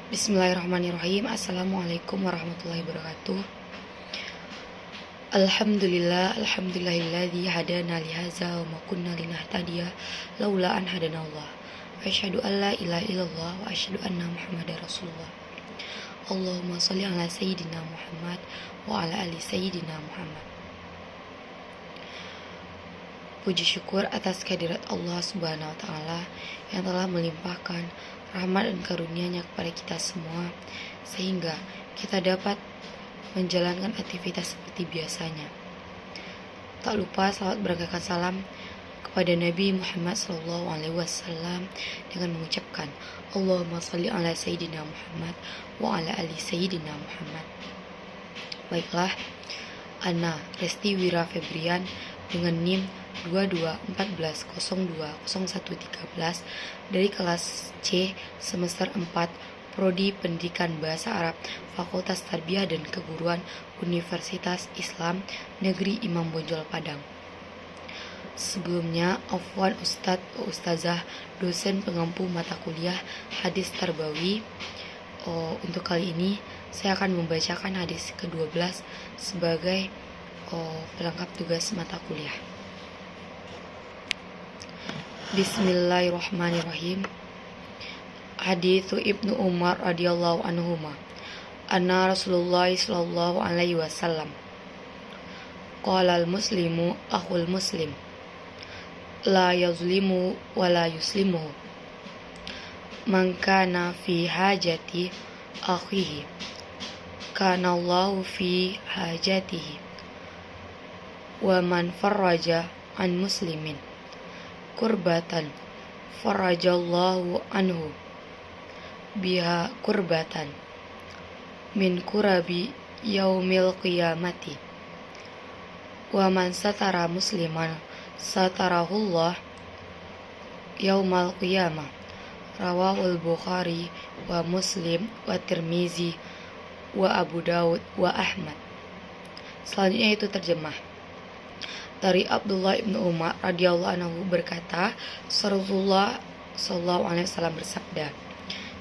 Bismillahirrahmanirrahim. Assalamualaikum warahmatullahi wabarakatuh. Alhamdulillahilladzi hadana lihaza wa ma kunna linahtadiya laula an hadanallah. Wa asyhadu an la ilaha illallah wa asyhadu anna Muhammadar Rasulullah. Allahumma shalli ala sayyidina Muhammad wa ala ali sayyidina Muhammad. Puji syukur atas kehadirat Allah Subhanahu wa taala yang telah melimpahkan rahmat dan karunia-Nya kepada kita semua sehingga kita dapat menjalankan aktivitas seperti biasanya. Tak lupa salawat berkahkan salam kepada Nabi Muhammad SAW dengan mengucapkan Allahumma shalli ala sayyidina Muhammad wa ala ali sayyidina Muhammad. Baiklah, Ana Resti Wira Febrian dengan NIM 2214020113 dari kelas C semester 4 Prodi Pendidikan Bahasa Arab Fakultas Tarbiyah dan Keguruan Universitas Islam Negeri Imam Bonjol Padang. Sebelumnya, Afwan Ustadz Ustazah dosen pengampu mata kuliah hadis Tarbawi. Untuk kali ini saya akan membacakan hadis ke-12 sebagai pelengkap tugas mata kuliah. Bismillahirrahmanirrahim. Hadits Ibnu Umar radhiyallahu anhuma. Anna Rasulullah sallallahu alaihi wasallam qala al-muslimu akhul muslim la yazlimu wa la yuslimuhu man kana fi hajati akhihi kana Allahu fi hajatihi wa man farraja an muslimin kurbatan farajallahu anhu biha kurbatan min kurabi yaumil qiyamati wa man satara musliman satarahullah yaumal qiyamah. Rawahul Bukhari wa Muslim wa Tirmizi wa Abu Daud wa Ahmad. Selanjutnya itu terjemah. Dari Abdullah ibnu Umar radhiyallahu anhu berkata, Rasulullah sallallahu alaihi wasallam bersabda,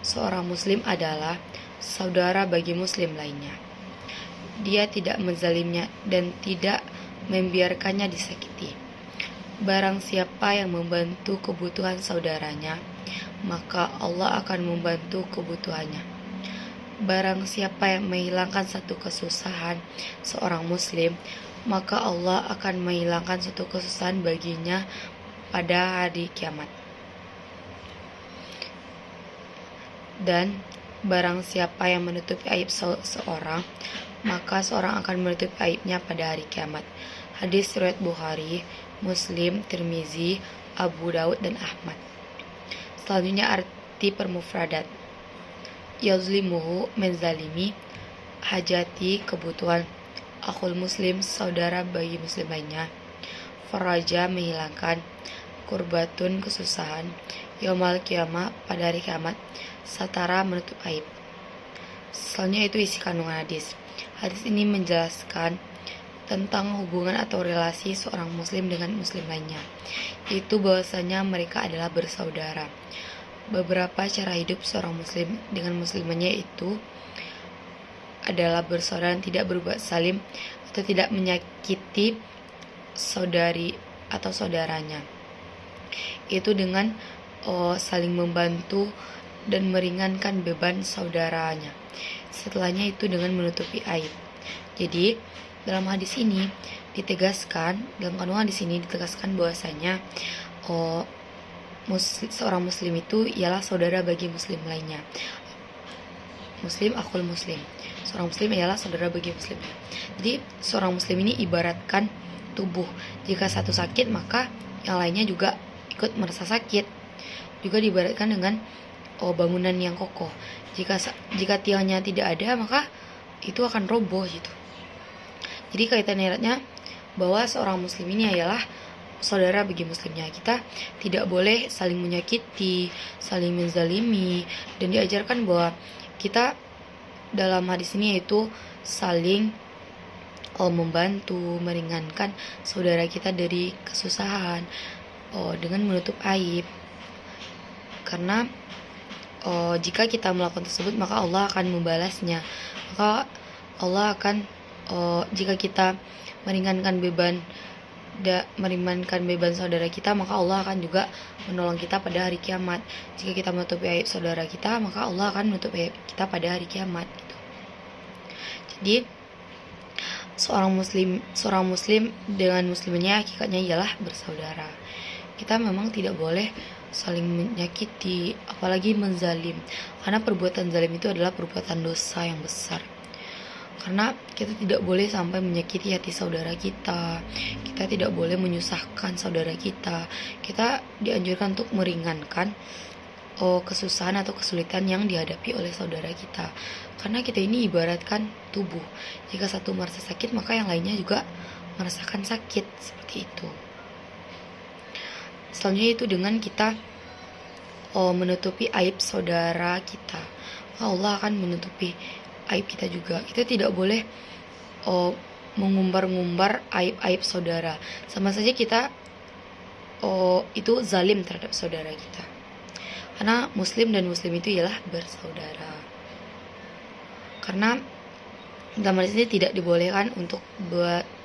seorang muslim adalah saudara bagi muslim lainnya. Dia tidak menzalimnya dan tidak membiarkannya disakiti. Barang siapa yang membantu kebutuhan saudaranya, maka Allah akan membantu kebutuhannya. Barang siapa yang menghilangkan satu kesusahan seorang muslim, maka Allah akan menghilangkan suatu kesusahan baginya pada hari kiamat. Dan barang siapa yang menutupi aib seorang, maka seorang akan menutupi aibnya pada hari kiamat. Hadis riwayat Bukhari, Muslim, Tirmizi, Abu Daud dan Ahmad. Selanjutnya arti permufradat. Yazlimuhu menzalimi, hajati kebutuhan, akhul muslim saudara bagi muslim lainnya, faraja menghilangkan, kurbatun kesusahan, yaumal qiyamah pada hari kiamat, satara menutup aib. Selanjutnya itu isi kandungan hadis. Hadis ini menjelaskan tentang hubungan atau relasi seorang muslim dengan muslim lainnya, itu bahwasanya mereka adalah bersaudara. Beberapa cara hidup seorang muslim dengan muslimannya itu adalah bersaudara dan tidak berbuat zalim atau tidak menyakiti saudari atau saudaranya. Itu dengan saling membantu dan meringankan beban saudaranya. Setelahnya itu dengan menutupi aib. Jadi dalam hadis ini ditegaskan, dalam kandungan hadis ini ditegaskan bahwasanya seorang muslim itu ialah saudara bagi muslim lainnya. Muslim akhul muslim. Seorang muslim ialah saudara bagi muslim. Jadi seorang muslim ini ibaratkan tubuh. Jika satu sakit, maka yang lainnya juga ikut merasa sakit. Juga diibaratkan dengan bangunan yang kokoh. Jika tiangnya tidak ada, maka itu akan roboh gitu. Jadi kaitan eratnya bahwa seorang muslim ini adalah saudara bagi muslimnya. Kita tidak boleh saling menyakiti, saling menzalimi, dan diajarkan bahwa kita dalam hadis ini yaitu saling membantu, meringankan saudara kita dari kesusahan dengan menutup aib. Karena jika kita melakukan tersebut maka Allah akan membalasnya. Maka Allah akan jika kita meringankan beban saudara kita, maka Allah akan juga menolong kita pada hari kiamat. Jika kita menutupi aib saudara kita, maka Allah akan menutupi aib kita pada hari kiamat gitu. Jadi seorang muslim dengan muslimnya hakikatnya ialah bersaudara. Kita memang tidak boleh saling menyakiti, apalagi menzalim, karena perbuatan zalim itu adalah perbuatan dosa yang besar. Karena kita tidak boleh sampai menyakiti hati saudara kita, kita tidak boleh menyusahkan saudara kita. Kita dianjurkan untuk meringankan kesusahan atau kesulitan yang dihadapi oleh saudara kita. Karena kita ini ibaratkan tubuh. Jika satu merasa sakit, maka yang lainnya juga merasakan sakit. Seperti itu. Selanjutnya itu dengan kita menutupi aib saudara kita, Allah akan menutupi aib kita juga. Kita tidak boleh mengumbar-ngumbar aib-aib saudara. Sama saja kita itu zalim terhadap saudara kita. Karena muslim dan muslim itu ialah bersaudara. Karena dalam hal ini tidak dibolehkan untuk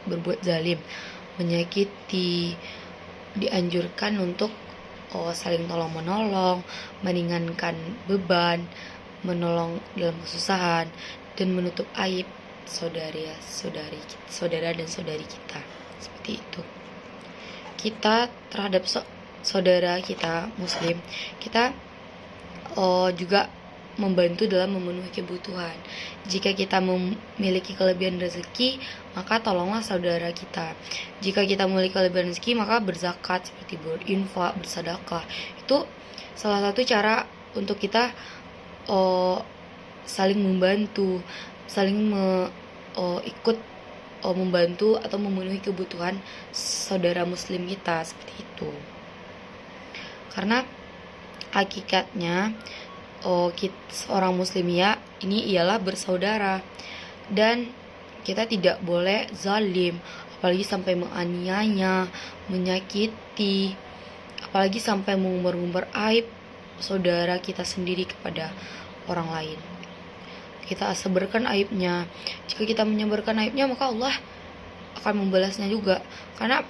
berbuat zalim, menyakiti, dianjurkan untuk saling tolong-menolong, meringankan beban, menolong dalam kesusahan, dan menutup aib saudara dan saudari kita. Seperti itu. Kita terhadap saudara kita muslim, kita juga membantu dalam memenuhi kebutuhan. Jika kita memiliki kelebihan rezeki, maka tolonglah saudara kita. Jika kita memiliki kelebihan rezeki, maka berzakat, seperti berinfak, bersedekah. Itu salah satu cara untuk kita saling membantu, saling ikut membantu atau memenuhi kebutuhan saudara muslim kita, seperti itu. Karena hakikatnya seorang muslim ya ini ialah bersaudara, dan kita tidak boleh zalim, apalagi sampai menganiaya, menyakiti, apalagi sampai mengumbar-ngumbar aib saudara kita sendiri kepada orang lain. Kita sebarkan aibnya. Jika kita menyebarkan aibnya, maka Allah akan membalasnya juga. Karena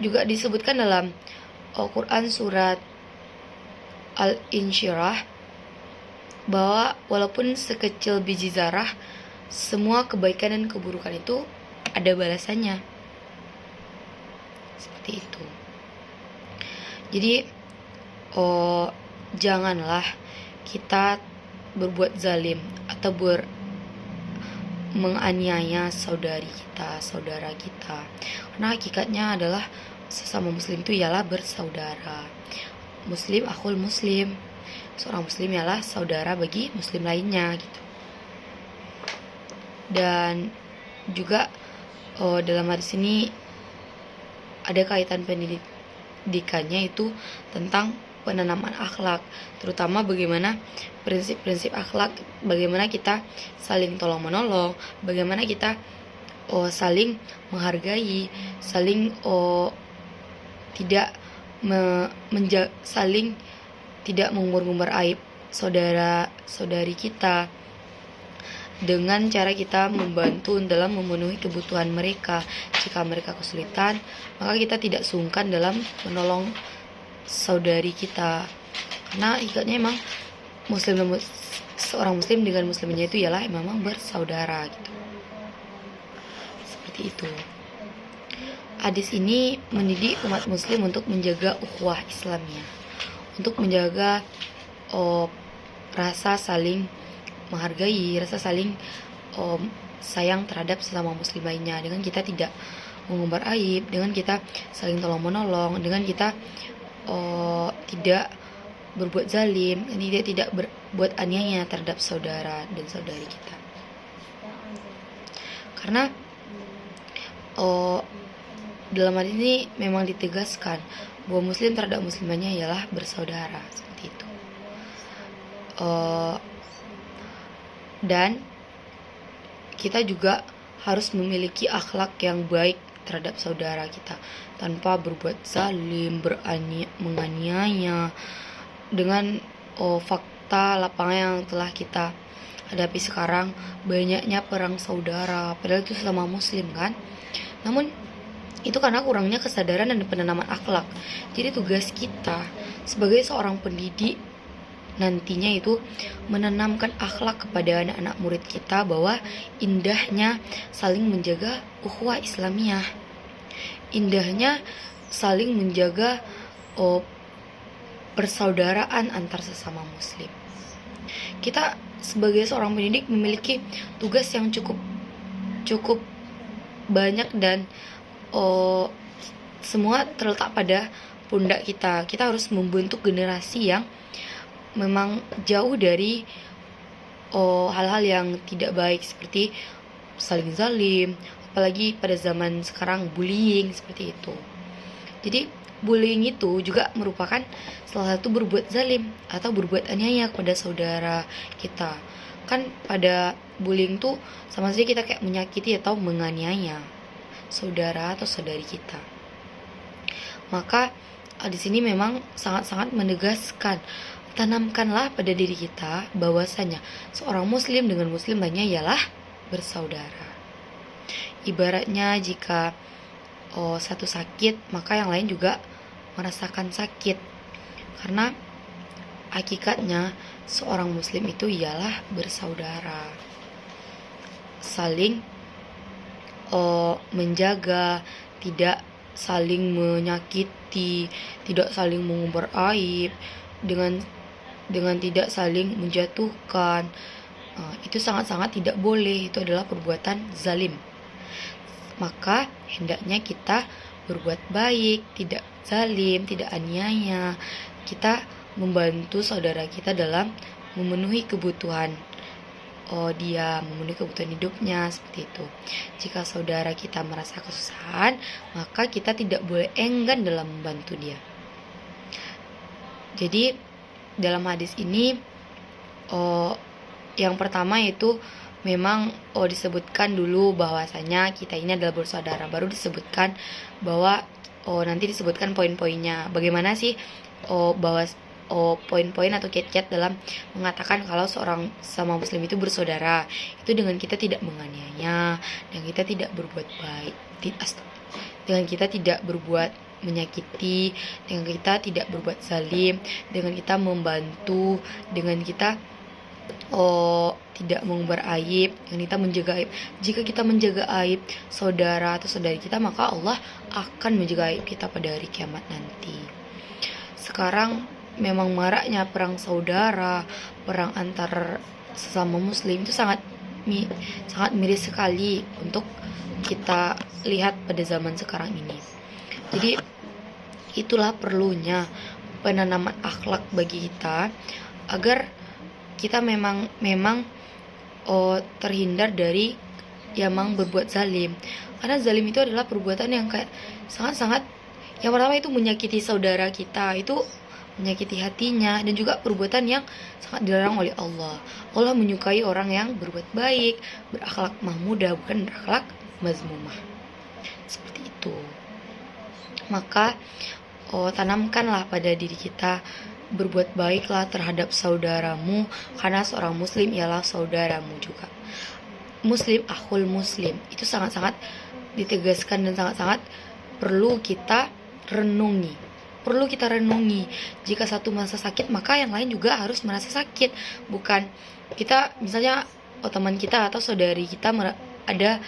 juga disebutkan dalam Al-Quran surat Al-Insyirah bahwa walaupun sekecil biji zarah, semua kebaikan dan keburukan itu ada balasannya. Seperti itu. Jadi janganlah kita berbuat zalim atau menganiaya saudara kita. Karena hakikatnya adalah sesama muslim itu ialah bersaudara. Muslim akhul muslim, seorang muslim ialah saudara bagi muslim lainnya gitu. Dan juga dalam hadis ini ada kaitan pendidikannya, itu tentang penanaman akhlak, terutama bagaimana prinsip-prinsip akhlak, bagaimana kita saling tolong-menolong, bagaimana kita saling menghargai, saling saling tidak mengumbar-ngumbar aib saudara-saudari kita, dengan cara kita membantu dalam memenuhi kebutuhan mereka. Jika mereka kesulitan, maka kita tidak sungkan dalam menolong saudari kita. Karena ikatnya memang seorang muslim dengan muslimnya itu ialah memang bersaudara gitu. Seperti itu. Hadis ini mendidik umat muslim untuk menjaga ukhuwah Islamiyah, untuk menjaga rasa saling menghargai, rasa saling sayang terhadap sesama muslim lainnya, dengan kita tidak mengumbar aib, dengan kita saling tolong-menolong, dengan kita tidak berbuat zalim, dan tidak berbuat aniaya terhadap saudara dan saudari kita. Karena dalam hal ini memang ditegaskan bahwa muslim terhadap muslimannya ialah bersaudara, seperti itu. Dan kita juga harus memiliki akhlak yang baik terhadap saudara kita, tanpa berbuat zalim, menganiaya, dengan fakta lapangan yang telah kita hadapi sekarang, banyaknya perang saudara, padahal itu sesama muslim kan. Namun itu karena kurangnya kesadaran dan penanaman akhlak. Jadi tugas kita sebagai seorang pendidik nantinya itu menanamkan akhlak kepada anak-anak murid kita, bahwa indahnya saling menjaga ukhuwah Islamiyah, indahnya saling menjaga persaudaraan antar sesama muslim. Kita sebagai seorang pendidik memiliki tugas yang cukup banyak, dan semua terletak pada pundak kita. Kita harus membentuk generasi yang memang jauh dari hal-hal yang tidak baik seperti saling zalim, apalagi pada zaman sekarang bullying seperti itu. Jadi bullying itu juga merupakan salah satu berbuat zalim atau berbuat aniaya kepada saudara kita. Kan pada bullying tuh sama saja kita kayak menyakiti atau menganiaya saudara atau saudari kita. Maka di sini memang sangat-sangat menegaskan, tanamkanlah pada diri kita bahwasanya seorang muslim dengan muslim lainnya ialah bersaudara. Ibaratnya jika satu sakit, maka yang lain juga merasakan sakit. Karena hakikatnya seorang muslim itu ialah bersaudara, saling menjaga, tidak saling menyakiti, tidak saling mengumbar aib, dengan tidak saling menjatuhkan. Itu sangat-sangat tidak boleh, itu adalah perbuatan zalim. Maka hendaknya kita berbuat baik, tidak zalim, tidak aniaya. Kita membantu saudara kita dalam memenuhi kebutuhan dia, memenuhi kebutuhan hidupnya, seperti itu. Jika saudara kita merasa kesusahan, maka kita tidak boleh enggan dalam membantu dia. Jadi dalam hadis ini yang pertama itu memang disebutkan dulu bahwasanya kita ini adalah bersaudara. Baru disebutkan bahwa nanti disebutkan poin-poinnya. Bagaimana sih bahwa poin-poin atau kiat-kiat dalam mengatakan kalau seorang sama muslim itu bersaudara, itu dengan kita tidak menganiaya, dan kita tidak berbuat baik, dengan kita tidak berbuat menyakiti, dengan kita tidak berbuat zalim, dengan kita membantu, dengan kita tidak mengumbar aib, dengan kita menjaga aib. Jika kita menjaga aib saudara atau saudari kita, maka Allah akan menjaga aib kita pada hari kiamat nanti. Sekarang memang maraknya perang saudara, perang antar sesama muslim itu sangat miris sekali untuk kita lihat pada zaman sekarang ini. Jadi itulah perlunya penanaman akhlak bagi kita, agar kita memang terhindar dari yang berbuat zalim. Karena zalim itu adalah perbuatan yang kayak sangat-sangat, yang pertama itu menyakiti saudara kita, itu menyakiti hatinya, dan juga perbuatan yang sangat dilarang oleh Allah. Allah menyukai orang yang berbuat baik, berakhlak mahmudah, bukan berakhlak mazmumah. Seperti itu. Maka tanamkanlah pada diri kita, berbuat baiklah terhadap saudaramu, karena seorang muslim ialah saudaramu juga. Muslim akhul muslim, itu sangat-sangat ditegaskan dan sangat-sangat perlu kita renungi. Jika satu merasa sakit, maka yang lain juga harus merasa sakit. Bukan kita misalnya teman kita atau saudari kita ada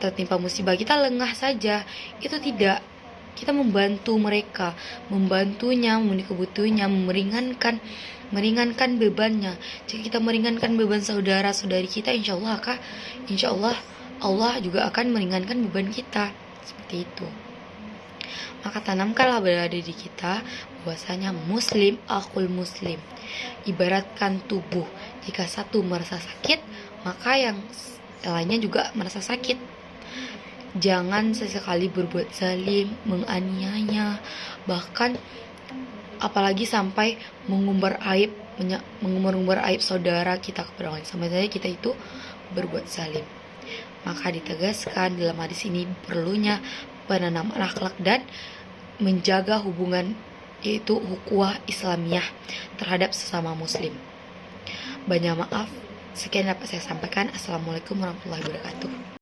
tertimpa musibah, kita lengah saja. Itu tidak. Kita membantu mereka, membantunya, memenuhi kebutuhannya, meringankan bebannya. Jika kita meringankan beban saudara-saudari kita, insya Allah Allah juga akan meringankan beban kita. Seperti itu. Maka tanamkanlah pada diri kita bahwasanya muslim akhul muslim, ibaratkan tubuh. Jika satu merasa sakit, maka yang lainnya juga merasa sakit. Jangan sesekali berbuat zalim, menganiaya, bahkan apalagi sampai mengumbar aib saudara kita kepada orang lain. Sampai saja kita itu berbuat zalim. Maka ditegaskan dalam hadis ini perlunya penanaman akhlak dan menjaga hubungan yaitu ukhuwah Islamiyah terhadap sesama muslim. Banyak maaf, sekian dapat saya sampaikan. Assalamualaikum warahmatullahi wabarakatuh.